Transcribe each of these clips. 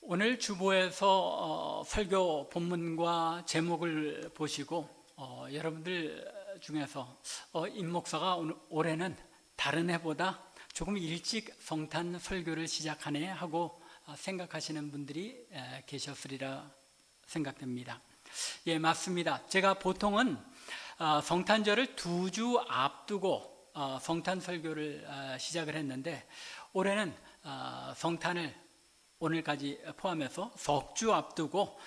오늘 주보에서 설교 본문과 제목을 보시고 여러분들 중에서 임 목사가 올해는 다른 해보다 조금 일찍 성탄 설교를 시작하네 하고 생각하시는 분들이 계셨으리라 생각됩니다. 예, 맞습니다. 제가 보통은 성탄절을 2주 앞두고 성탄 설교를 시작을 했는데 올해는 성탄을 오늘까지 포함해서 석 주 앞두고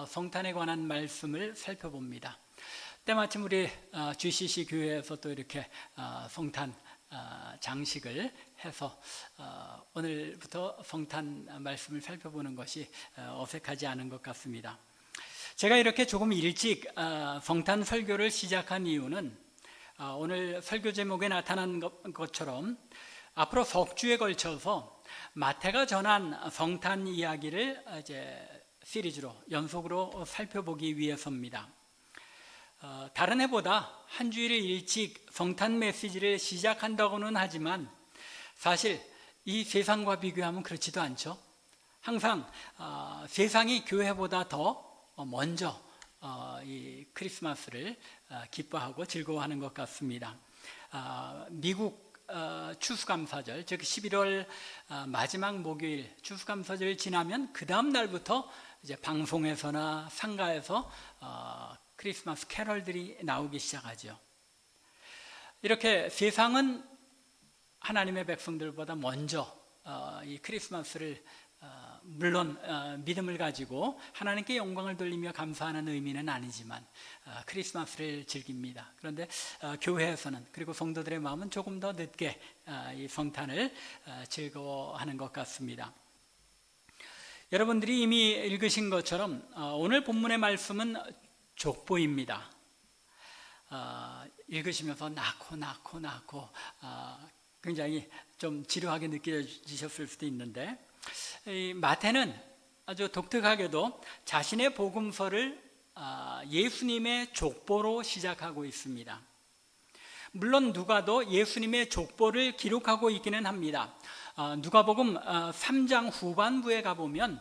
성탄에 관한 말씀을 살펴봅니다. 때마침 우리 GCC 교회에서 또 이렇게 성탄 장식을 해서 오늘부터 성탄 말씀을 살펴보는 것이 어색하지 않은 것 같습니다. 제가 이렇게 조금 일찍 성탄 설교를 시작한 이유는 오늘 설교 제목에 나타난 것처럼 앞으로 석 주에 걸쳐서 마태가 전한 성탄 이야기를 이제 시리즈로 연속으로 살펴보기 위해서입니다. 다른 해보다 한 주일 일찍 성탄 메시지를 시작한다고는 하지만 사실 이 세상과 비교하면 그렇지도 않죠. 항상 세상이 교회보다 더 먼저 이 크리스마스를 기뻐하고 즐거워하는 것 같습니다. 미국 추수감사절, 즉 11월 마지막 목요일 추수감사절 지나면 그 다음 날부터 이제 방송에서나 상가에서 크리스마스 캐럴들이 나오기 시작하죠. 이렇게 세상은 하나님의 백성들보다 먼저 이 크리스마스를 물론 믿음을 가지고 하나님께 영광을 돌리며 감사하는 의미는 아니지만 크리스마스를 즐깁니다. 그런데 교회에서는, 그리고 성도들의 마음은 조금 더 늦게 이 성탄을 즐거워하는 것 같습니다. 여러분들이 이미 읽으신 것처럼 오늘 본문의 말씀은 족보입니다. 읽으시면서 낳고 굉장히 좀 지루하게 느껴지셨을 수도 있는데, 이 마태는 아주 독특하게도 자신의 복음서를 예수님의 족보로 시작하고 있습니다. 물론 누가도 예수님의 족보를 기록하고 있기는 합니다. 누가복음 3장 후반부에 가보면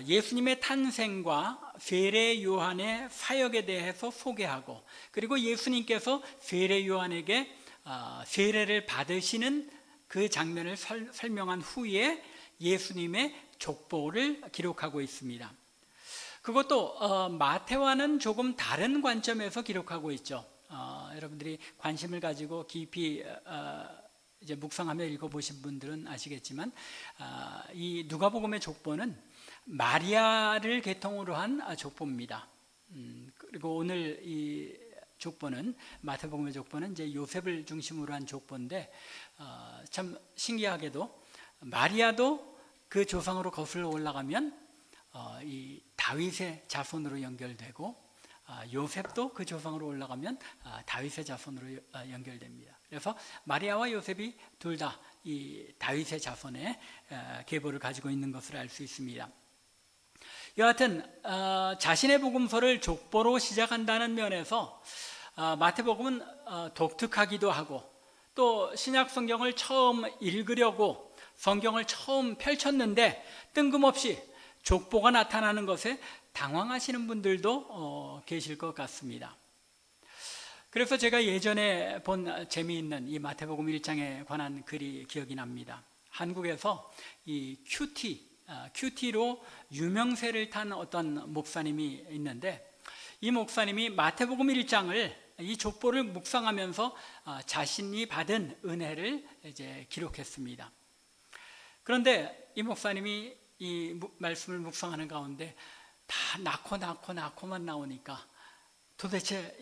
예수님의 탄생과 세례 요한의 사역에 대해서 소개하고, 그리고 예수님께서 세례 요한에게 세례를 받으시는 그 장면을 설명한 후에 예수님의 족보를 기록하고 있습니다. 그것도 마태와는 조금 다른 관점에서 기록하고 있죠. 여러분들이 관심을 가지고 깊이 이제 묵상하며 읽어보신 분들은 아시겠지만 이 누가복음의 족보는 마리아를 계통으로 한 족보입니다. 그리고 오늘 이 족보는, 마태복음의 족보는 이제 요셉을 중심으로 한 족보인데 참 신기하게도 마리아도 그 조상으로 거슬러 올라가면 이 다윗의 자손으로 연결되고, 요셉도 그 조상으로 올라가면 다윗의 자손으로 연결됩니다. 그래서 마리아와 요셉이 둘 다 이 다윗의 자손의 계보를 가지고 있는 것을 알 수 있습니다. 여하튼 자신의 복음서를 족보로 시작한다는 면에서 마태복음은 독특하기도 하고, 또 신약 성경을 처음 읽으려고 성경을 처음 펼쳤는데 뜬금없이 족보가 나타나는 것에 당황하시는 분들도 계실 것 같습니다. 그래서 제가 예전에 본 재미있는 이 마태복음 1장에 관한 글이 기억이 납니다. 한국에서 이 큐티로 유명세를 탄 어떤 목사님이 있는데, 이 목사님이 마태복음 1장을, 이 족보를 묵상하면서 자신이 받은 은혜를 이제 기록했습니다. 그런데 이 목사님이 이 말씀을 묵상하는 가운데 다 낳고만 나오니까 도대체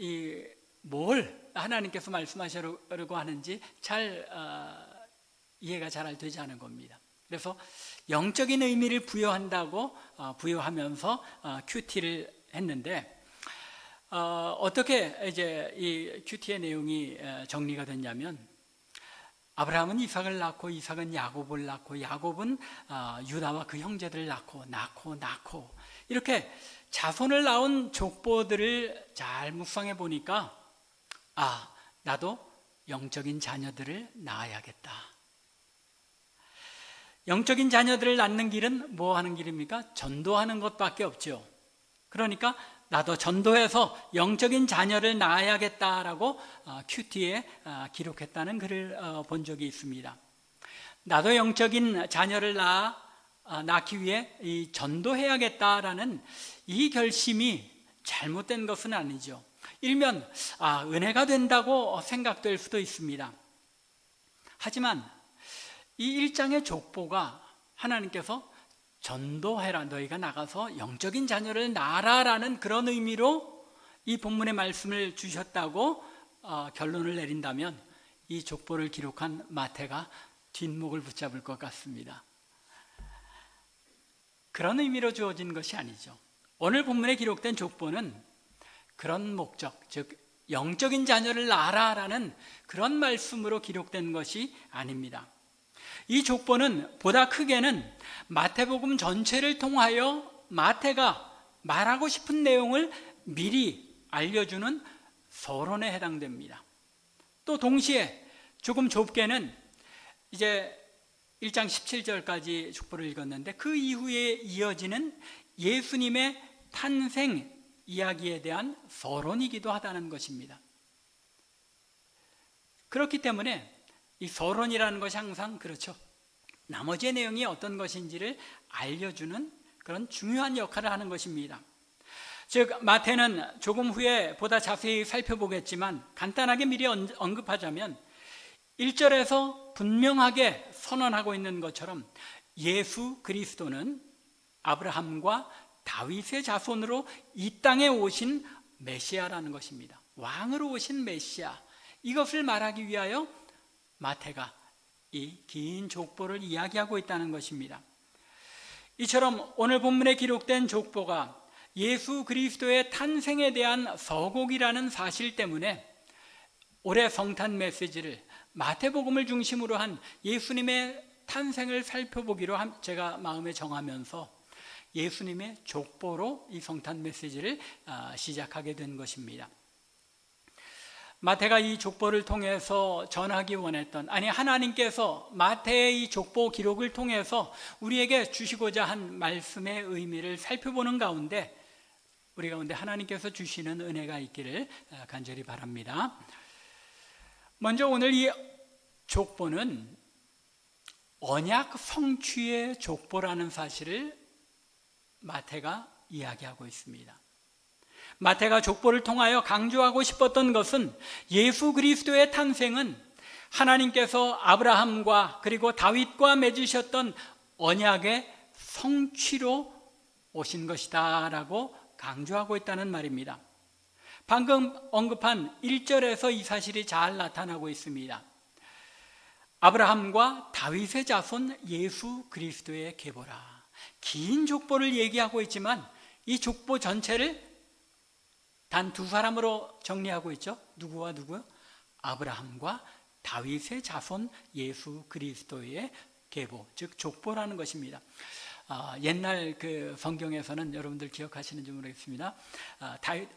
뭘 하나님께서 말씀하시려고 하는지 이해가 잘 되지 않은 겁니다. 그래서 영적인 의미를 부여한다고 부여하면서 큐티를 했는데, 어떻게 이제 이 큐티의 내용이 정리가 됐냐면, 아브라함은 이삭을 낳고, 이삭은 야곱을 낳고, 야곱은 유다와 그 형제들을 낳고 이렇게 자손을 낳은 족보들을 잘 묵상해 보니까 나도 영적인 자녀들을 낳아야겠다. 영적인 자녀들을 낳는 길은 뭐 하는 길입니까? 전도하는 것밖에 없죠. 그러니까 나도 전도해서 영적인 자녀를 낳아야겠다라고 큐티에 기록했다는 글을 본 적이 있습니다. 나도 영적인 자녀를 낳기 위해 이 전도해야겠다라는 이 결심이 잘못된 것은 아니죠. 일면 은혜가 된다고 생각될 수도 있습니다. 하지만 이 1장의 족보가 하나님께서 전도해라, 너희가 나가서 영적인 자녀를 낳아라라는 그런 의미로 이 본문의 말씀을 주셨다고 결론을 내린다면 이 족보를 기록한 마태가 뒷목을 붙잡을 것 같습니다. 그런 의미로 주어진 것이 아니죠. 오늘 본문에 기록된 족보는 그런 목적, 즉 영적인 자녀를 낳아라라는 그런 말씀으로 기록된 것이 아닙니다. 이 족보는 보다 크게는 마태복음 전체를 통하여 마태가 말하고 싶은 내용을 미리 알려주는 서론에 해당됩니다. 또 동시에 조금 좁게는 이제 1장 17절까지 족보를 읽었는데 그 이후에 이어지는 예수님의 탄생 이야기에 대한 서론이기도 하다는 것입니다. 그렇기 때문에 이 서론이라는 것이 항상 그렇죠. 나머지의 내용이 어떤 것인지를 알려주는 그런 중요한 역할을 하는 것입니다. 즉 마태는 조금 후에 보다 자세히 살펴보겠지만 간단하게 미리 언급하자면 1절에서 분명하게 선언하고 있는 것처럼 예수 그리스도는 아브라함과 다윗의 자손으로 이 땅에 오신 메시아라는 것입니다. 왕으로 오신 메시아, 이것을 말하기 위하여 마태가 이 긴 족보를 이야기하고 있다는 것입니다. 이처럼 오늘 본문에 기록된 족보가 예수 그리스도의 탄생에 대한 서곡이라는 사실 때문에 올해 성탄 메시지를 마태복음을 중심으로 한 예수님의 탄생을 살펴보기로 제가 마음에 정하면서 예수님의 족보로 이 성탄 메시지를 시작하게 된 것입니다. 마태가 이 족보를 통해서 전하기 원했던, 하나님께서 마태의 이 족보 기록을 통해서 우리에게 주시고자 한 말씀의 의미를 살펴보는 가운데 우리 가운데 하나님께서 주시는 은혜가 있기를 간절히 바랍니다. 먼저 오늘 이 족보는 언약 성취의 족보라는 사실을 마태가 이야기하고 있습니다. 마태가 족보를 통하여 강조하고 싶었던 것은 예수 그리스도의 탄생은 하나님께서 아브라함과 그리고 다윗과 맺으셨던 언약의 성취로 오신 것이다 라고 강조하고 있다는 말입니다. 방금 언급한 1절에서 이 사실이 잘 나타나고 있습니다. 아브라함과 다윗의 자손 예수 그리스도의 계보라. 긴 족보를 얘기하고 있지만 이 족보 전체를 단 두 사람으로 정리하고 있죠. 누구와 누구요? 아브라함과 다윗의 자손 예수 그리스도의 계보, 즉 족보라는 것입니다. 옛날 그 성경에서는 여러분들 기억하시는지 모르겠습니다.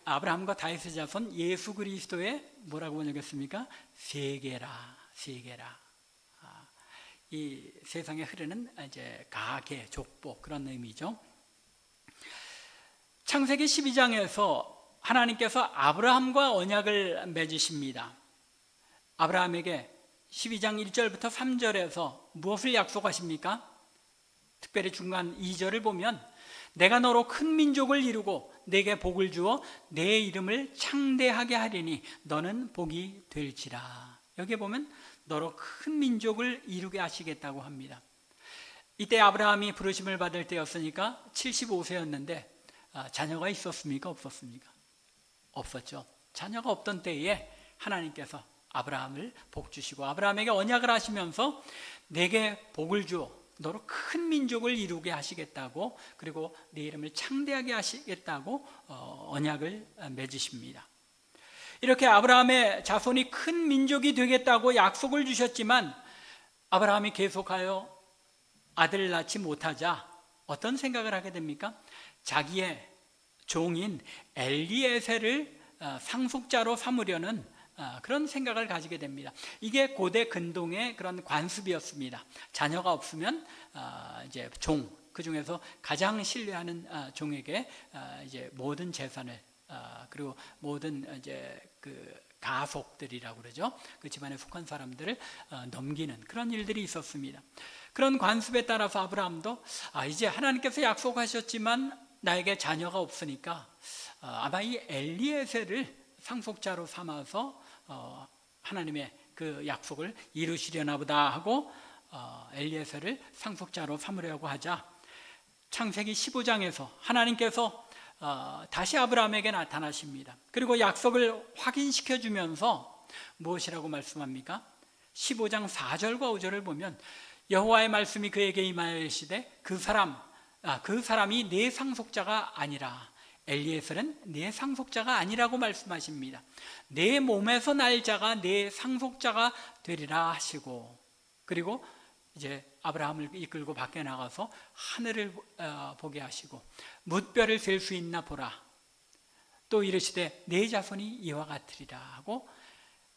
아브라함과 다윗의 자손 예수 그리스도의 뭐라고 번역했습니까? 세계라. 이 세상에 흐르는 이제 가계, 족보 그런 의미죠. 창세기 12장에서 하나님께서 아브라함과 언약을 맺으십니다. 아브라함에게 12장 1절부터 3절에서 무엇을 약속하십니까? 특별히 중간 2절을 보면 내가 너로 큰 민족을 이루고 내게 복을 주어 내 이름을 창대하게 하리니 너는 복이 될지라. 여기에 보면 너로 큰 민족을 이루게 하시겠다고 합니다. 이때 아브라함이 부르심을 받을 때였으니까 75세였는데 자녀가 있었습니까? 없었습니까? 없었죠. 자녀가 없던 때에 하나님께서 아브라함을 복 주시고 아브라함에게 언약을 하시면서 내게 복을 주어 너로 큰 민족을 이루게 하시겠다고, 그리고 내 이름을 창대하게 하시겠다고 언약을 맺으십니다. 이렇게 아브라함의 자손이 큰 민족이 되겠다고 약속을 주셨지만 아브라함이 계속하여 아들을 낳지 못하자 어떤 생각을 하게 됩니까? 자기의 종인 엘리에셀을 상속자로 삼으려는 그런 생각을 가지게 됩니다. 이게 고대 근동의 그런 관습이었습니다. 자녀가 없으면 이제 그 중에서 가장 신뢰하는 종에게 이제 모든 재산을 그리고 모든 이제 그 가속들이라고 그러죠. 그 집안에 속한 사람들을 넘기는 그런 일들이 있었습니다. 그런 관습에 따라서 아브라함도 이제 하나님께서 약속하셨지만 나에게 자녀가 없으니까 아마 이 엘리에셀을 상속자로 삼아서 하나님의 그 약속을 이루시려나 보다 하고 엘리에셀을 상속자로 삼으려고 하자 창세기 15장에서 하나님께서 다시 아브라함에게 나타나십니다. 그리고 약속을 확인시켜 주면서 무엇이라고 말씀합니까? 15장 4절과 5절을 보면 여호와의 말씀이 그에게 임하여 이르시되 그 사람이 내 상속자가 아니라 엘리에셀은 내 상속자가 아니라고 말씀하십니다. 내 몸에서 날 자가 내 상속자가 되리라 하시고 그리고 이제 아브라함을 이끌고 밖에 나가서 하늘을 보게 하시고 뭇별을 셀 수 있나 보라. 또 이르시되 내 자손이 이와 같으리라 하고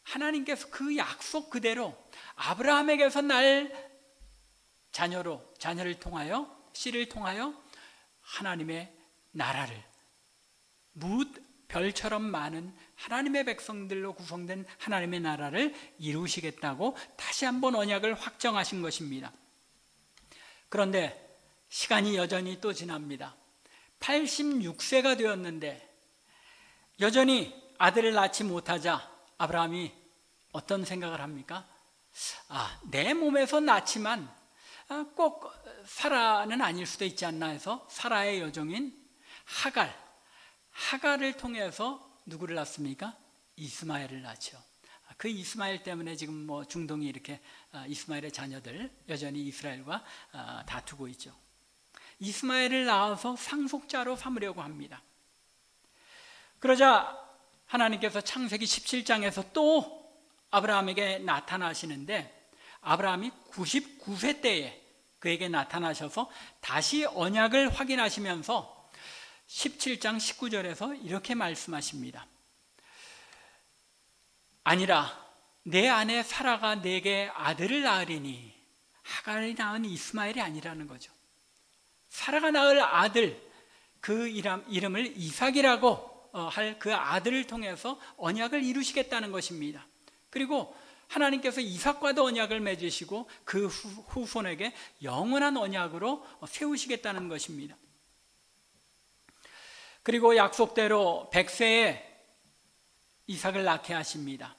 하나님께서 그 약속 그대로 아브라함에게서 날 자녀를 통하여 씨를 통하여 하나님의 나라를 별처럼 많은 하나님의 백성들로 구성된 하나님의 나라를 이루시겠다고 다시 한번 언약을 확정하신 것입니다. 그런데 시간이 여전히 또 지납니다. 86세가 되었는데 여전히 아들을 낳지 못하자 아브라함이 어떤 생각을 합니까? 내 몸에서 낳지만 꼭 사라는 아닐 수도 있지 않나 해서 사라의 여종인 하갈을 통해서 누구를 낳습니까? 이스마엘을 낳죠. 그 이스마엘 때문에 지금 중동이 이렇게 이스마엘의 자녀들 여전히 이스라엘과 다투고 있죠. 이스마엘을 낳아서 상속자로 삼으려고 합니다. 그러자 하나님께서 창세기 17장에서 또 아브라함에게 나타나시는데 아브라함이 99세 때에 그에게 나타나셔서 다시 언약을 확인하시면서 17장 19절에서 이렇게 말씀하십니다. 아니라 내 아내 사라가 내게 아들을 낳으리니 하갈이 낳은 이스마엘이 아니라는 거죠. 사라가 낳을 아들 그 이름을 이삭이라고 할 그 아들을 통해서 언약을 이루시겠다는 것입니다. 그리고 하나님께서 이삭과도 언약을 맺으시고 그 후손에게 영원한 언약으로 세우시겠다는 것입니다. 그리고 약속대로 100세에 이삭을 낳게 하십니다.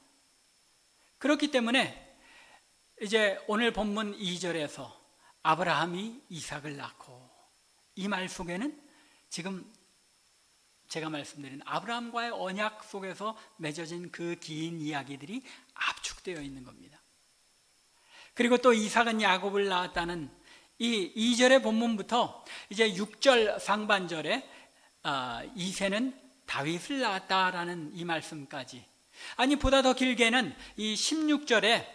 그렇기 때문에 이제 오늘 본문 2절에서 아브라함이 이삭을 낳고 이 말 속에는 지금 제가 말씀드린 아브라함과의 언약 속에서 맺어진 그 긴 이야기들이 압축되어 있는 겁니다. 그리고 또 이삭은 야곱을 낳았다는 이 2절의 본문부터 이제 6절 상반절에 이새는 다윗을 낳았다라는 이 말씀까지, 아니 보다 더 길게는 이 16절에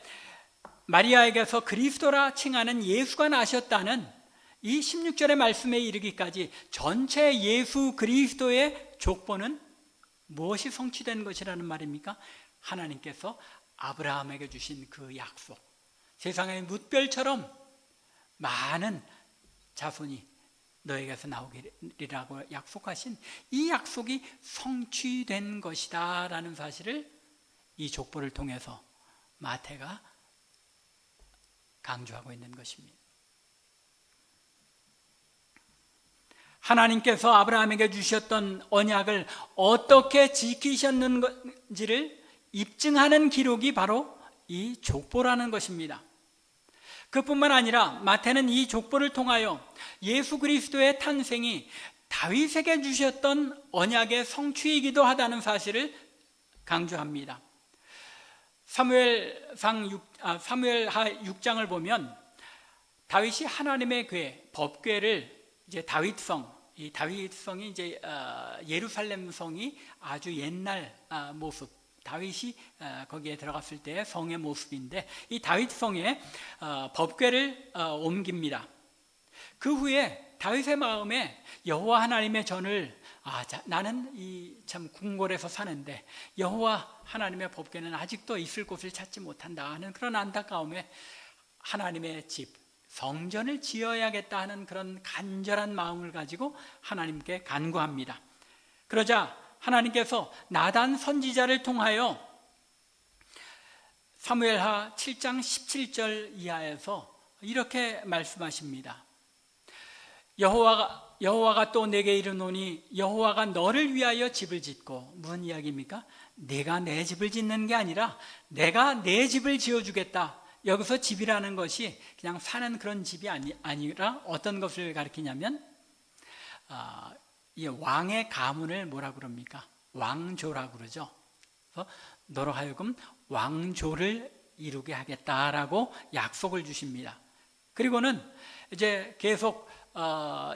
마리아에게서 그리스도라 칭하는 예수가 나셨다는 이 16절의 말씀에 이르기까지 전체 예수 그리스도의 족보는 무엇이 성취된 것이라는 말입니까? 하나님께서 아브라함에게 주신 그 약속, 세상의 뭇별처럼 많은 자손이 너에게서 나오리라고 약속하신 이 약속이 성취된 것이다 라는 사실을 이 족보를 통해서 마태가 강조하고 있는 것입니다. 하나님께서 아브라함에게 주셨던 언약을 어떻게 지키셨는지를 입증하는 기록이 바로 이 족보라는 것입니다. 그뿐만 아니라 마태는 이 족보를 통하여 예수 그리스도의 탄생이 다윗에게 주셨던 언약의 성취이기도 하다는 사실을 강조합니다. 사무엘하 6장을 보면 다윗이 하나님의 궤, 법궤를 이제 이 다윗성이 이제 예루살렘 성이 아주 옛날 모습, 다윗이 거기에 들어갔을 때의 성의 모습인데 이 다윗성에 법궤를 옮깁니다. 그 후에 다윗의 마음에 여호와 하나님의 전을 나는 이 참 궁궐에서 사는데 여호와 하나님의 법궤는 아직도 있을 곳을 찾지 못한다 하는 그런 안타까움에 하나님의 집, 성전을 지어야겠다 하는 그런 간절한 마음을 가지고 하나님께 간구합니다. 그러자 하나님께서 나단 선지자를 통하여 사무엘하 7장 17절 이하에서 이렇게 말씀하십니다. 여호와가 또 내게 이르노니 여호와가 너를 위하여 집을 짓고, 무슨 이야기입니까? 내가 내 집을 짓는 게 아니라 내가 내 집을 지어주겠다. 여기서 집이라는 것이 그냥 사는 그런 집이 아니라 어떤 것을 가리키냐면 이 왕의 가문을 뭐라 그럽니까? 왕조라고 그러죠. 그래서 너로 하여금 왕조를 이루게 하겠다라고 약속을 주십니다. 그리고는 이제 계속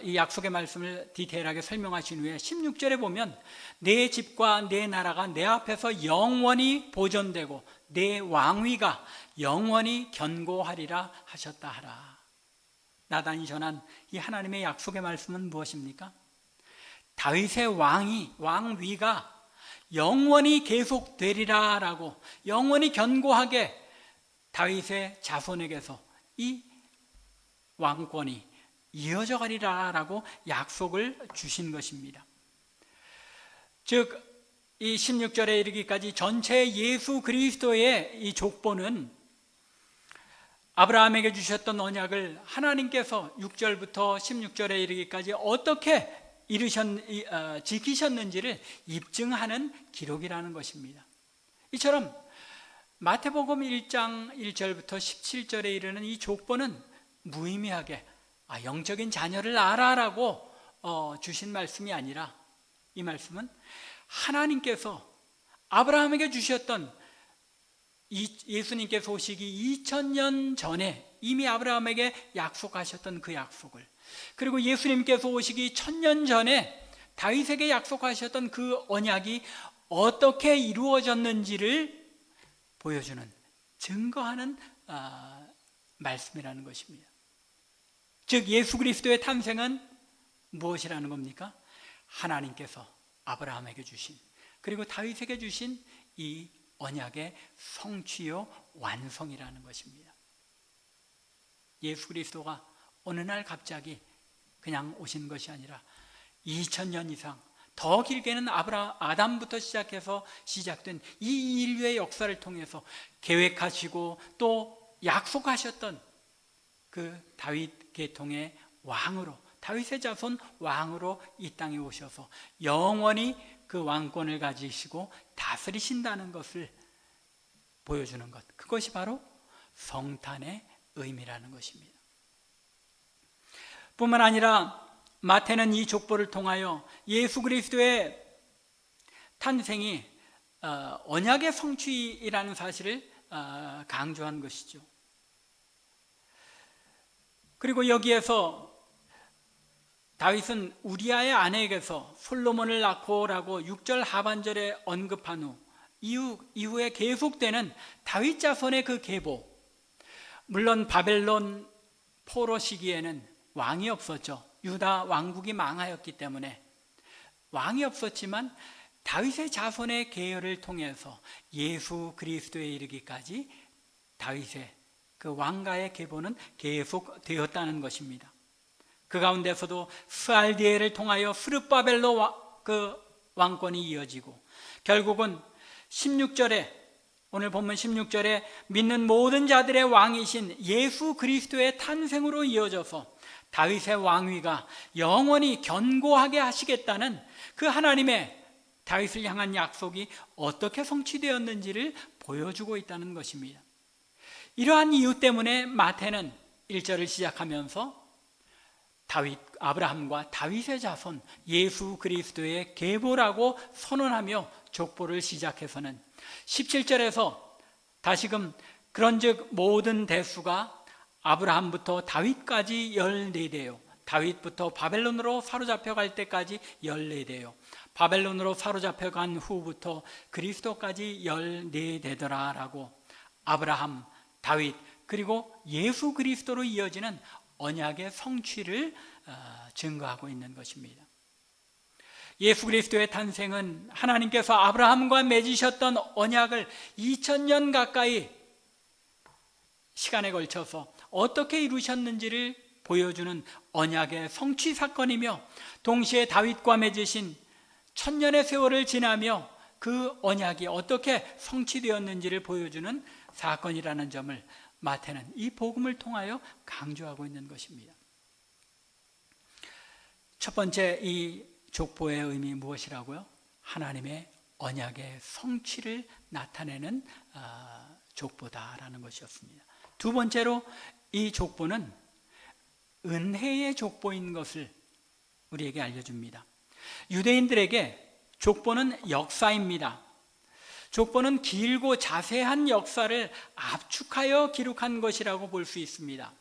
이 약속의 말씀을 디테일하게 설명하신 후에 16절에 보면 내 집과 내 나라가 내 앞에서 영원히 보존되고 내 왕위가 영원히 견고하리라 하셨다 하라. 나단이 전한 이 하나님의 약속의 말씀은 무엇입니까? 다윗의 왕위가 영원히 계속되리라 라고, 영원히 견고하게 다윗의 자손에게서 이 왕권이 이어져 가리라 라고 약속을 주신 것입니다. 즉 이 16절에 이르기까지 전체 예수 그리스도의 이 족보는 아브라함에게 주셨던 언약을 하나님께서 6절부터 16절에 이르기까지 어떻게 지키셨는지를 입증하는 기록이라는 것입니다. 이처럼 마태복음 1장 1절부터 17절에 이르는 이 족보는 무의미하게 영적인 자녀를 알아라고 주신 말씀이 아니라, 이 말씀은 하나님께서 아브라함에게 주셨던 예수님께서 오시기 2000년 전에 이미 아브라함에게 약속하셨던 그 약속을, 그리고 예수님께서 오시기 1000년 전에 다윗에게 약속하셨던 그 언약이 어떻게 이루어졌는지를 보여주는, 증거하는 말씀이라는 것입니다. 즉 예수 그리스도의 탄생은 무엇이라는 겁니까? 하나님께서 아브라함에게 주신, 그리고 다윗에게 주신 이 언약의 성취요 완성이라는 것입니다. 예수 그리스도가 어느 날 갑자기 그냥 오신 것이 아니라 2000년 이상, 더 길게는 아담부터 시작해서 시작된 이 인류의 역사를 통해서 계획하시고 또 약속하셨던 그 다윗 계통의 왕으로, 다윗의 자손 왕으로 이 땅에 오셔서 영원히 그 왕권을 가지시고 다스리신다는 것을 보여주는 것, 그것이 바로 성탄의 의미라는 것입니다. 뿐만 아니라 마태는 이 족보를 통하여 예수 그리스도의 탄생이 언약의 성취이라는 사실을 강조한 것이죠. 그리고 여기에서 다윗은 우리아의 아내에게서 솔로몬을 낳고라고 6절 하반절에 언급한 후 이후에 계속되는 다윗 자손의 그 계보, 물론 바벨론 포로 시기에는 왕이 없었죠. 유다 왕국이 망하였기 때문에 왕이 없었지만 다윗의 자손의 계열을 통해서 예수 그리스도에 이르기까지 다윗의 그 왕가의 계보는 계속되었다는 것입니다. 그 가운데서도 스알디엘을 통하여 스룹바벨로 그 왕권이 이어지고, 결국은 16절에, 오늘 본문 16절에 믿는 모든 자들의 왕이신 예수 그리스도의 탄생으로 이어져서 다윗의 왕위가 영원히 견고하게 하시겠다는 그 하나님의 다윗을 향한 약속이 어떻게 성취되었는지를 보여주고 있다는 것입니다. 이러한 이유 때문에 마태는 1절을 시작하면서 아브라함과 다윗의 자손 예수 그리스도의 계보라고 선언하며 족보를 시작해서는 17절에서 다시금 그런즉 모든 대수가 아브라함부터 다윗까지 14대요, 다윗부터 바벨론으로 사로잡혀갈 때까지 14대요, 바벨론으로 사로잡혀간 후부터 그리스도까지 14대더라 라고 아브라함, 다윗, 그리고 예수 그리스도로 이어지는 언약의 성취를 증거하고 있는 것입니다. 예수 그리스도의 탄생은 하나님께서 아브라함과 맺으셨던 언약을 2000년 가까이 시간에 걸쳐서 어떻게 이루셨는지를 보여주는 언약의 성취 사건이며, 동시에 다윗과 맺으신 1000년의 세월을 지나며 그 언약이 어떻게 성취되었는지를 보여주는 사건이라는 점을 마태는 이 복음을 통하여 강조하고 있는 것입니다. 첫 번째, 이 족보의 의미 무엇이라고요? 하나님의 언약의 성취를 나타내는 족보다라는 것이었습니다. 두 번째로, 이 족보는 은혜의 족보인 것을 우리에게 알려줍니다. 유대인들에게 족보는 역사입니다. 족보는 길고 자세한 역사를 압축하여 기록한 것이라고 볼 수 있습니다.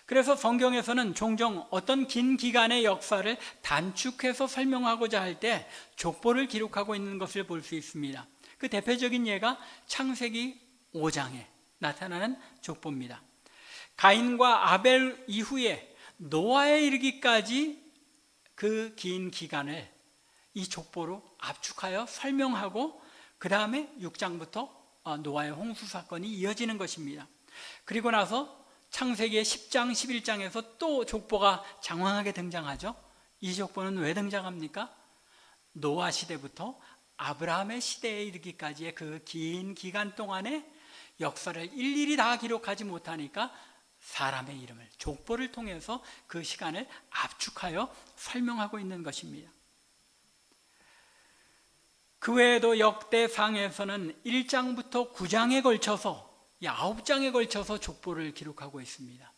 그래서 성경에서는 종종 어떤 긴 기간의 역사를 단축해서 설명하고자 할 때 족보를 기록하고 있는 것을 볼 수 있습니다. 그 대표적인 예가 창세기 5장에 나타나는 족보입니다. 가인과 아벨 이후에 노아에 이르기까지 그 긴 기간을 이 족보로 압축하여 설명하고, 그 다음에 6장부터 노아의 홍수 사건이 이어지는 것입니다. 그리고 나서 창세기의 10장, 11장에서 또 족보가 장황하게 등장하죠. 이 족보는 왜 등장합니까? 노아 시대부터 아브라함의 시대에 이르기까지의 그 긴 기간 동안의 역사를 일일이 다 기록하지 못하니까 사람의 이름을, 족보를 통해서 그 시간을 압축하여 설명하고 있는 것입니다. 그 외에도 역대상에서는 1장부터 9장에 걸쳐서 9장에 걸쳐서 족보를 기록하고 있습니다.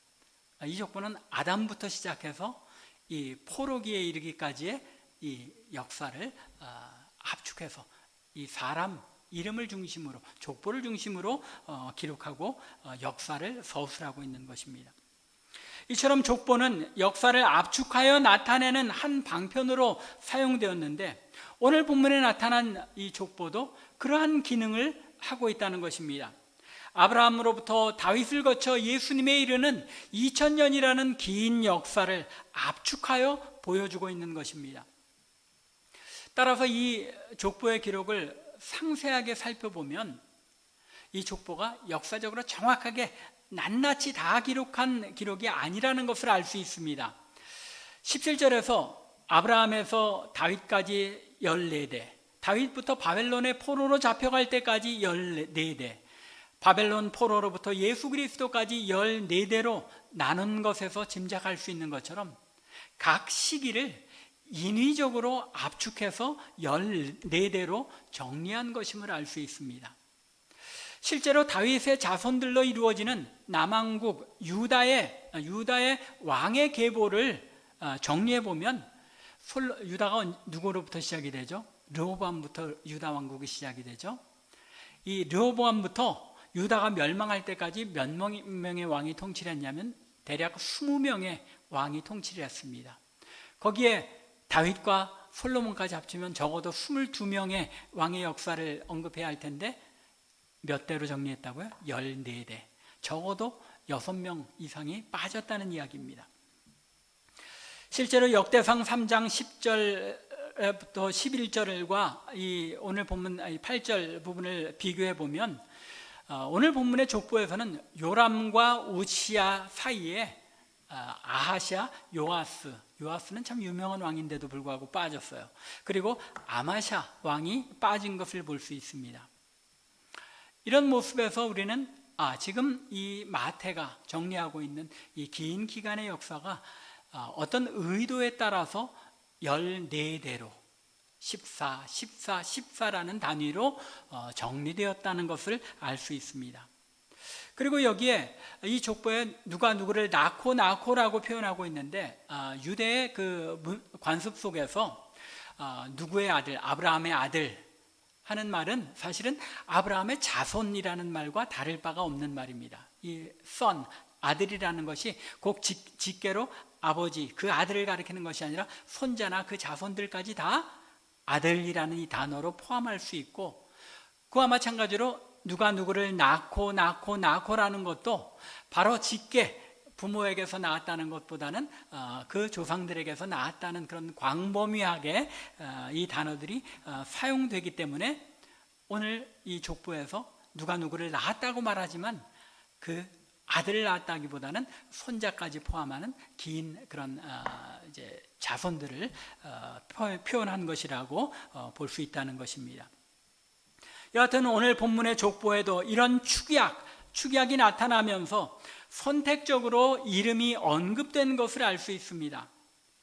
이 족보는 아담부터 시작해서 이 포로기에 이르기까지의 이 역사를 압축해서 이 사람 이름을 중심으로, 족보를 중심으로 기록하고 역사를 서술하고 있는 것입니다. 이처럼 족보는 역사를 압축하여 나타내는 한 방편으로 사용되었는데, 오늘 본문에 나타난 이 족보도 그러한 기능을 하고 있다는 것입니다. 아브라함으로부터 다윗을 거쳐 예수님에 이르는 2000년이라는 긴 역사를 압축하여 보여주고 있는 것입니다. 따라서 이 족보의 기록을 상세하게 살펴보면 이 족보가 역사적으로 정확하게 낱낱이 다 기록한 기록이 아니라는 것을 알 수 있습니다. 17절에서 아브라함에서 다윗까지 14대, 다윗부터 바벨론의 포로로 잡혀갈 때까지 14대, 바벨론 포로로부터 예수 그리스도까지 14대로 나눈 것에서 짐작할 수 있는 것처럼 각 시기를 인위적으로 압축해서 14대로 정리한 것임을 알 수 있습니다. 실제로 다윗의 자손들로 이루어지는 남왕국 유다의 왕의 계보를 정리해 보면, 유다가 누구로부터 시작이 되죠? 르호보암부터 유다 왕국이 시작이 되죠. 이 르호보암부터 유다가 멸망할 때까지 몇 명의 왕이 통치를 했냐면 대략 20명의 왕이 통치를 했습니다. 거기에 다윗과 솔로몬까지 합치면 적어도 22명의 왕의 역사를 언급해야 할 텐데 몇 대로 정리했다고요? 14대. 적어도 6명 이상이 빠졌다는 이야기입니다. 실제로 역대상 3장 10절부터 11절과 이 오늘 본문 8절 부분을 비교해 보면, 오늘 본문의 족보에서는 요람과 우시야 사이에 아하시아, 요아스는 참 유명한 왕인데도 불구하고 빠졌어요. 그리고 아마샤 왕이 빠진 것을 볼 수 있습니다. 이런 모습에서 우리는 지금 이 마태가 정리하고 있는 이 긴 기간의 역사가 어떤 의도에 따라서 14대로 14, 14, 14라는 단위로 정리되었다는 것을 알 수 있습니다. 그리고 여기에 이 족보에 누가 누구를 낳고라고 표현하고 있는데, 유대의 그 관습 속에서 누구의 아들, 아브라함의 아들 하는 말은 사실은 아브라함의 자손이라는 말과 다를 바가 없는 말입니다. 이 son, 아들이라는 것이 꼭 직계로 아버지, 그 아들을 가리키는 것이 아니라 손자나 그 자손들까지 다 아들이라는 이 단어로 포함할 수 있고, 그와 마찬가지로 누가 누구를 낳고라는 것도 바로 직계, 부모에게서 낳았다는 것보다는 그 조상들에게서 낳았다는 그런 광범위하게 이 단어들이 사용되기 때문에 오늘 이 족보에서 누가 누구를 낳았다고 말하지만 그 아들을 낳았다기보다는 손자까지 포함하는 긴 그런 이제 자손들을 표현한 것이라고 볼 수 있다는 것입니다. 여하튼 오늘 본문의 족보에도 이런 축약이 나타나면서 선택적으로 이름이 언급된 것을 알 수 있습니다.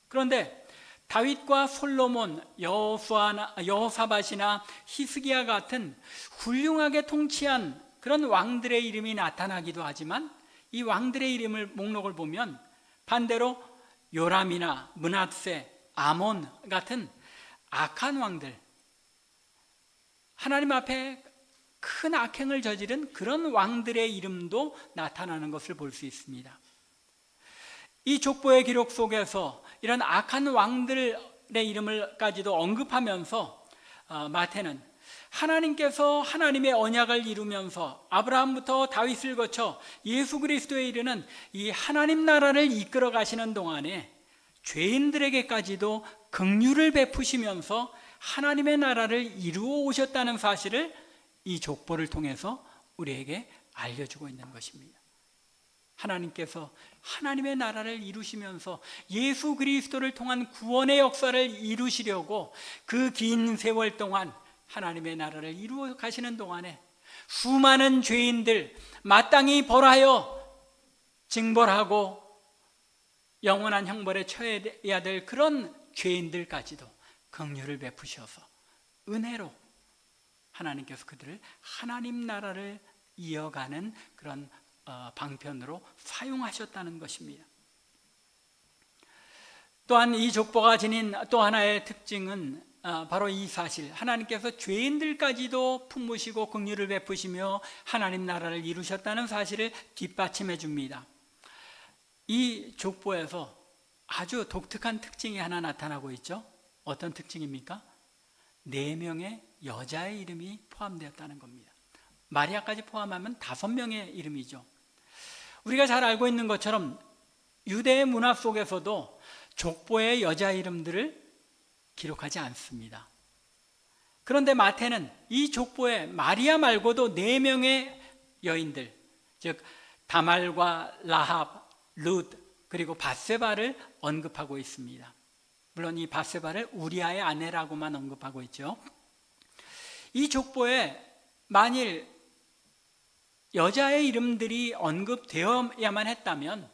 그런데 다윗과 솔로몬, 여호사밧이나 히스기야 같은 훌륭하게 통치한 그런 왕들의 이름이 나타나기도 하지만 이 왕들의 이름을 목록을 보면 반대로 요람이나 므낫세, 아몬 같은 악한 왕들, 하나님 앞에 큰 악행을 저지른 그런 왕들의 이름도 나타나는 것을 볼 수 있습니다. 이 족보의 기록 속에서 이런 악한 왕들의 이름을까지도 언급하면서 마태는 하나님께서 하나님의 언약을 이루면서 아브라함부터 다윗을 거쳐 예수 그리스도에 이르는 이 하나님 나라를 이끌어 가시는 동안에 죄인들에게까지도 긍휼을 베푸시면서 하나님의 나라를 이루어 오셨다는 사실을 이 족보를 통해서 우리에게 알려주고 있는 것입니다. 하나님께서 하나님의 나라를 이루시면서 예수 그리스도를 통한 구원의 역사를 이루시려고 그 긴 세월 동안 하나님의 나라를 이루어 가시는 동안에 수많은 죄인들 마땅히 벌하여 징벌하고 영원한 형벌에 처해야 될 그런 죄인들까지도 긍휼을 베푸셔서 은혜로 하나님께서 그들을 하나님 나라를 이어가는 그런 방편으로 사용하셨다는 것입니다. 또한 이 족보가 지닌 또 하나의 특징은 바로 이 사실, 하나님께서 죄인들까지도 품으시고 긍휼을 베푸시며 하나님 나라를 이루셨다는 사실을 뒷받침해 줍니다. 이 족보에서 아주 독특한 특징이 하나 나타나고 있죠. 어떤 특징입니까? 4명의 여자의 이름이 포함되었다는 겁니다. 마리아까지 포함하면 5명의 이름이죠. 우리가 잘 알고 있는 것처럼 유대의 문화 속에서도 족보의 여자 이름들을 기록하지 않습니다. 그런데 마태는 이 족보에 마리아 말고도 4명의 여인들, 즉 다말과 라합, 룻 그리고 밧세바를 언급하고 있습니다. 물론 이 밧세바를 우리아의 아내라고만 언급하고 있죠. 이 족보에 만일 여자의 이름들이 언급되어야만 했다면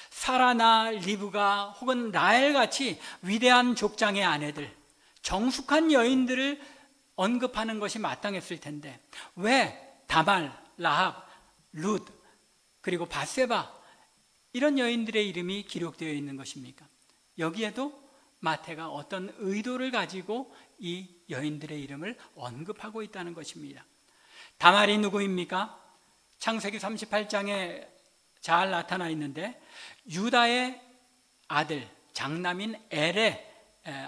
사라나 리브가 혹은 라헬 같이 위대한 족장의 아내들, 정숙한 여인들을 언급하는 것이 마땅했을 텐데 왜 다말, 라합, 룻 그리고 밧세바 이런 여인들의 이름이 기록되어 있는 것입니까? 여기에도 마태가 어떤 의도를 가지고 이 여인들의 이름을 언급하고 있다는 것입니다. 다말이 누구입니까? 창세기 38장에 잘 나타나 있는데 유다의 아들, 장남인 엘의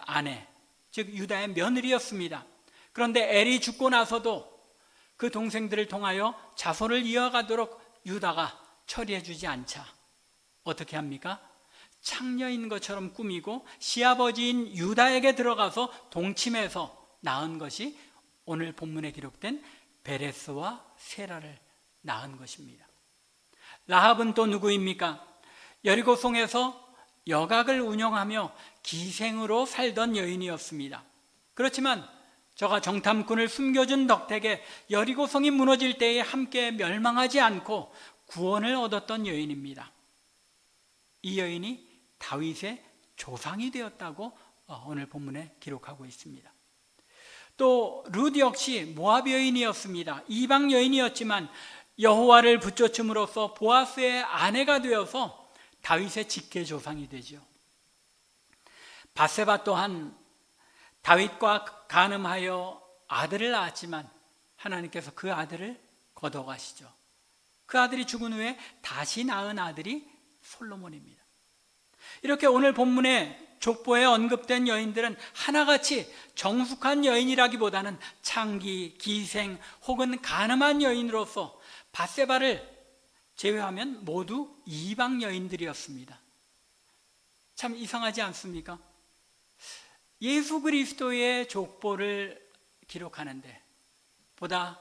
아내, 즉 유다의 며느리였습니다. 그런데 엘이 죽고 나서도 그 동생들을 통하여 자손을 이어가도록 유다가 처리해 주지 않자 어떻게 합니까? 창녀인 것처럼 꾸미고 시아버지인 유다에게 들어가서 동침해서 낳은 것이 오늘 본문에 기록된 베레스와 세라를 낳은 것입니다. 라합은 또 누구입니까? 여리고성에서 여각을 운영하며 기생으로 살던 여인이었습니다. 그렇지만 저가 정탐꾼을 숨겨준 덕택에 여리고성이 무너질 때에 함께 멸망하지 않고 구원을 얻었던 여인입니다. 이 여인이 다윗의 조상이 되었다고 오늘 본문에 기록하고 있습니다. 또 룻 역시 모압 여인이었습니다. 이방 여인이었지만 여호와를 붙쫓음으로써 보아스의 아내가 되어서 다윗의 직계 조상이 되죠. 밧세바 또한 다윗과 간음하여 아들을 낳았지만 하나님께서 그 아들을 거둬가시죠. 그 아들이 죽은 후에 다시 낳은 아들이 솔로몬입니다. 이렇게 오늘 본문에 족보에 언급된 여인들은 하나같이 정숙한 여인이라기보다는 창기, 기생 혹은 간음한 여인으로서 밧세바를 제외하면 모두 이방 여인들이었습니다. 참 이상하지 않습니까? 예수 그리스도의 족보를 기록하는데 보다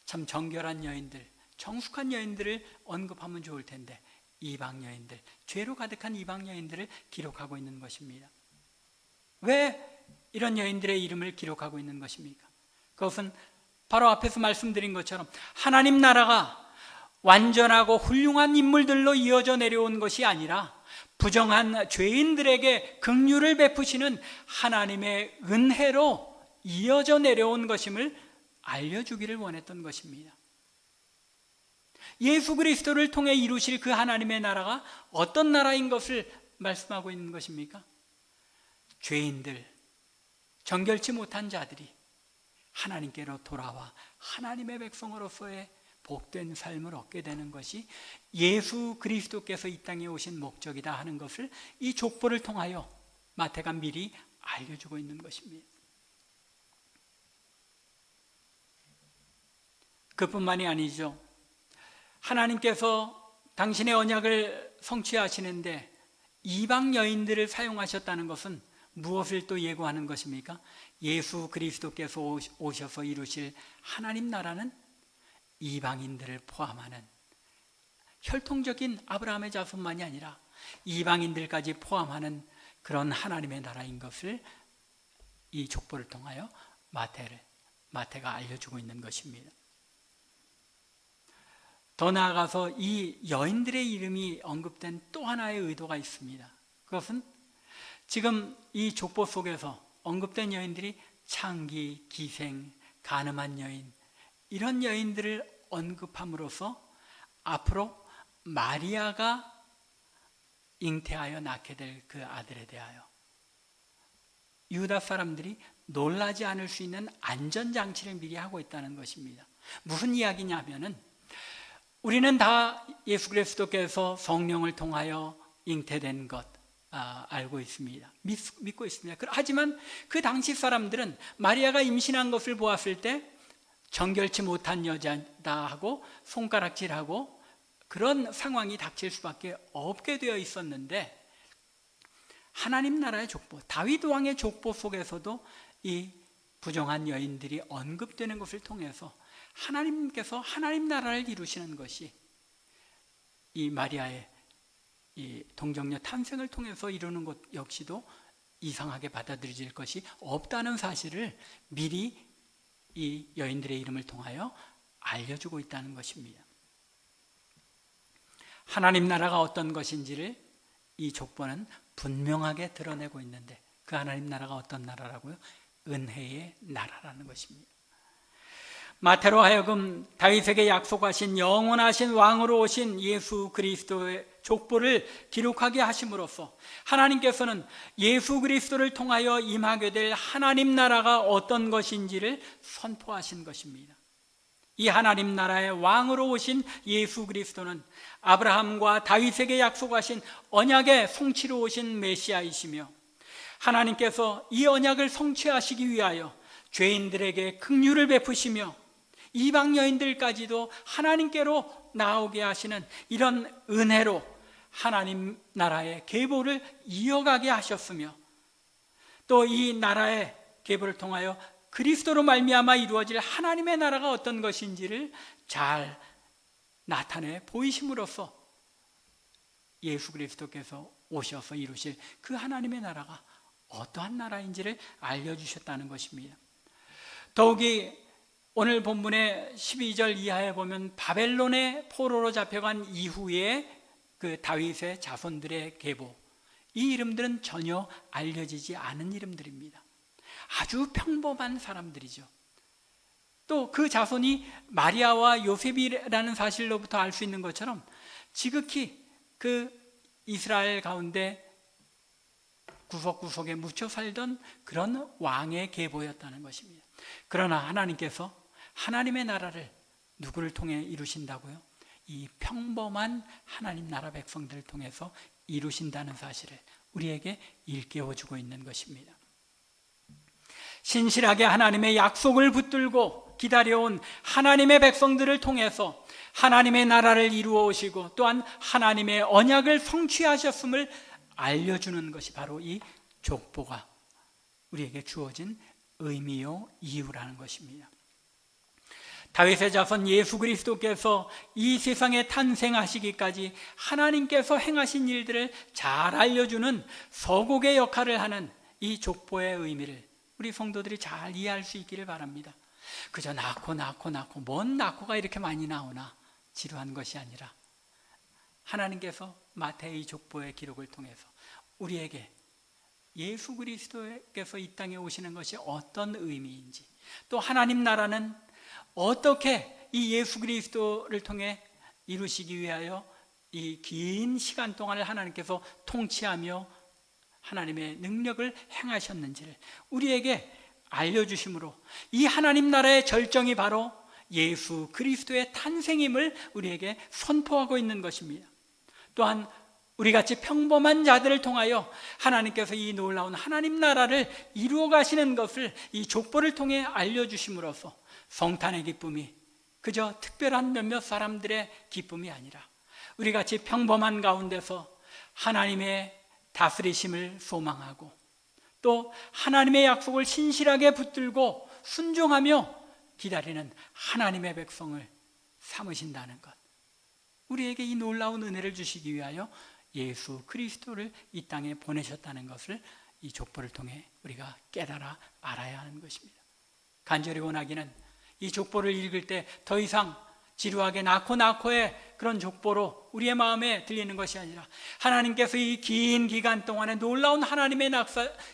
참 정결한 여인들, 정숙한 여인들을 언급하면 좋을 텐데 이방 여인들, 죄로 가득한 이방 여인들을 기록하고 있는 것입니다. 왜 이런 여인들의 이름을 기록하고 있는 것입니까? 그것은 바로 앞에서 말씀드린 것처럼 하나님 나라가 완전하고 훌륭한 인물들로 이어져 내려온 것이 아니라 부정한 죄인들에게 긍휼을 베푸시는 하나님의 은혜로 이어져 내려온 것임을 알려주기를 원했던 것입니다. 예수 그리스도를 통해 이루실 그 하나님의 나라가 어떤 나라인 것을 말씀하고 있는 것입니까? 죄인들, 정결치 못한 자들이 하나님께로 돌아와 하나님의 백성으로서의 복된 삶을 얻게 되는 것이 예수 그리스도께서 이 땅에 오신 목적이다 하는 것을 이 족보를 통하여 마태가 미리 알려주고 있는 것입니다. 그뿐만이 아니죠. 하나님께서 당신의 언약을 성취하시는데 이방 여인들을 사용하셨다는 것은 무엇을 또 예고하는 것입니까? 예수 그리스도께서 오셔서 이루실 하나님 나라는 이방인들을 포함하는 혈통적인 아브라함의 자손만이 아니라 이방인들까지 포함하는 그런 하나님의 나라인 것을 이 족보를 통하여 마태가 알려주고 있는 것입니다. 더 나아가서 이 여인들의 이름이 언급된 또 하나의 의도가 있습니다. 그것은 지금 이 족보 속에서 언급된 여인들이 창기, 기생, 간음한 여인, 이런 여인들을 언급함으로써 앞으로 마리아가 잉태하여 낳게 될 그 아들에 대하여 유다 사람들이 놀라지 않을 수 있는 안전장치를 미리 하고 있다는 것입니다. 무슨 이야기냐면은 우리는 다 예수 그리스도께서 성령을 통하여 잉태된 것 알고 있습니다. 믿고 있습니다. 하지만 그 당시 사람들은 마리아가 임신한 것을 보았을 때 정결치 못한 여자다 하고 손가락질하고 그런 상황이 닥칠 수밖에 없게 되어 있었는데 하나님 나라의 족보, 다윗 왕의 족보 속에서도 이 부정한 여인들이 언급되는 것을 통해서 하나님께서 하나님 나라를 이루시는 것이 이 마리아의 이 동정녀 탄생을 통해서 이루는 것 역시도 이상하게 받아들여질 것이 없다는 사실을 미리 이 여인들의 이름을 통하여 알려주고 있다는 것입니다. 하나님 나라가 어떤 것인지를 이 족보는 분명하게 드러내고 있는데 그 하나님 나라가 어떤 나라라고요? 은혜의 나라라는 것입니다. 마태로 하여금 다윗에게 약속하신 영원하신 왕으로 오신 예수 그리스도의 족보를 기록하게 하심으로써 하나님께서는 예수 그리스도를 통하여 임하게 될 하나님 나라가 어떤 것인지를 선포하신 것입니다. 이 하나님 나라의 왕으로 오신 예수 그리스도는 아브라함과 다윗에게 약속하신 언약의 성취로 오신 메시아이시며 하나님께서 이 언약을 성취하시기 위하여 죄인들에게 긍휼을 베푸시며 이방 여인들까지도 하나님께로 나오게 하시는 이런 은혜로 하나님 나라의 계보를 이어가게 하셨으며 또 이 나라의 계보를 통하여 그리스도로 말미암아 이루어질 하나님의 나라가 어떤 것인지를 잘 나타내 보이심으로써 예수 그리스도께서 오셔서 이루실 그 하나님의 나라가 어떠한 나라인지를 알려주셨다는 것입니다. 더욱이 오늘 본문의 12절 이하에 보면 바벨론의 포로로 잡혀간 이후에 그 다윗의 자손들의 계보, 이 이름들은 전혀 알려지지 않은 이름들입니다. 아주 평범한 사람들이죠. 또 그 자손이 마리아와 요셉이라는 사실로부터 알 수 있는 것처럼 지극히 그 이스라엘 가운데 구석구석에 묻혀 살던 그런 왕의 계보였다는 것입니다. 그러나 하나님께서 하나님의 나라를 누구를 통해 이루신다고요? 이 평범한 하나님 나라 백성들을 통해서 이루신다는 사실을 우리에게 일깨워주고 있는 것입니다. 신실하게 하나님의 약속을 붙들고 기다려온 하나님의 백성들을 통해서 하나님의 나라를 이루어 오시고 또한 하나님의 언약을 성취하셨음을 알려주는 것이 바로 이 족보가 우리에게 주어진 의미요 이유라는 것입니다. 다윗의 자손 예수 그리스도께서 이 세상에 탄생하시기까지 하나님께서 행하신 일들을 잘 알려주는 서곡의 역할을 하는 이 족보의 의미를 우리 성도들이 잘 이해할 수 있기를 바랍니다. 그저 낳고 뭔 낳고가 이렇게 많이 나오나 지루한 것이 아니라 하나님께서 마태의 족보의 기록을 통해서 우리에게 예수 그리스도께서 이 땅에 오시는 것이 어떤 의미인지, 또 하나님 나라는 어떻게 이 예수 그리스도를 통해 이루시기 위하여 이 긴 시간 동안을 하나님께서 통치하며 하나님의 능력을 행하셨는지를 우리에게 알려주심으로 이 하나님 나라의 절정이 바로 예수 그리스도의 탄생임을 우리에게 선포하고 있는 것입니다. 또한 우리같이 평범한 자들을 통하여 하나님께서 이 놀라운 하나님 나라를 이루어 가시는 것을 이 족보를 통해 알려주심으로써 성탄의 기쁨이 그저 특별한 몇몇 사람들의 기쁨이 아니라 우리같이 평범한 가운데서 하나님의 다스리심을 소망하고 또 하나님의 약속을 신실하게 붙들고 순종하며 기다리는 하나님의 백성을 삼으신다는 것, 우리에게 이 놀라운 은혜를 주시기 위하여 예수 그리스도를 이 땅에 보내셨다는 것을 이 족보를 통해 우리가 깨달아 알아야 하는 것입니다. 간절히 원하기는 이 족보를 읽을 때 더 이상 지루하게 낳고의 그런 족보로 우리의 마음에 들리는 것이 아니라 하나님께서 이 긴 기간 동안에 놀라운 하나님의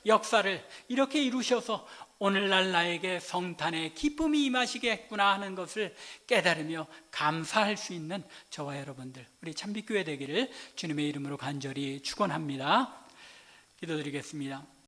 역사를 이렇게 이루셔서 오늘날 나에게 성탄의 기쁨이 임하시겠구나 하는 것을 깨달으며 감사할 수 있는 저와 여러분들, 우리 참빛교회 되기를 주님의 이름으로 간절히 축원합니다. 기도드리겠습니다.